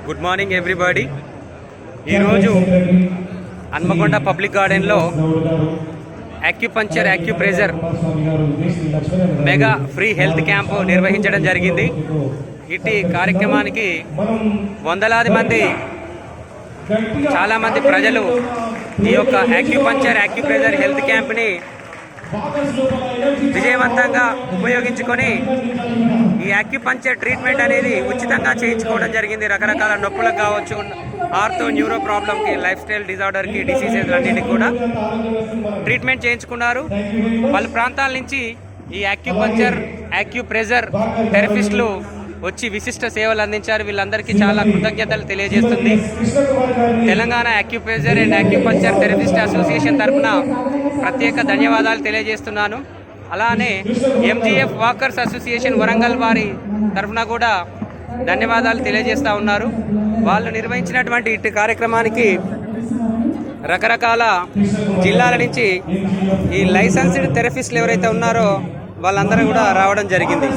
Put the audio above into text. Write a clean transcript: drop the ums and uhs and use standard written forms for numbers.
Good morning everybody. ఈరోజు Hanamkonda public గార్డెన్లో acupuncture acupressure mega free health camp నిర్వహించడం జరిగింది. ఇట్టి కార్యక్రమానికి వందలాది మంది చాలామంది ప్రజలు ఈ యొక్క యాక్యుపంక్చర్ యాక్యుప్రెజర్ హెల్త్ క్యాంప్ని విజయవంతంగా ఉపయోగించుకొని ఈ యాక్యుపంక్చర్ ట్రీట్మెంట్ అనేది ఉచితంగా చేయించుకోవడం జరిగింది. రకరకాల నొప్పులకు కావచ్చు, ఆర్థో న్యూరో ప్రాబ్లంకి, లైఫ్ స్టైల్ డిజార్డర్కి, డిసీజెస్ అన్నిటికి కూడా ట్రీట్మెంట్ చేయించుకున్నారు. పలు ప్రాంతాల నుంచి ఈ యాక్యుపంక్చర్ యాక్యుప్రెజర్ థెరపిస్టులు వచ్చి విశిష్ట సేవలు అందించారు. వీళ్ళందరికీ చాలా కృతజ్ఞతలు తెలియజేస్తుంది. Telangana acupressure and acupuncture therapist association తరఫున ప్రత్యేక ధన్యవాదాలు తెలియజేస్తున్నాను. అలానే ఎంజీఎఫ్ వాకర్స్ అసోసియేషన్ వరంగల్ వారి తరఫున కూడా ధన్యవాదాలు తెలియజేస్తూ ఉన్నారు. వాళ్ళు నిర్వహించినటువంటి ఇటు కార్యక్రమానికి రకరకాల జిల్లాల నుంచి ఈ లైసెన్స్డ్ థెరపిస్టులు ఎవరైతే ఉన్నారో వాళ్ళందరూ కూడా రావడం జరిగింది.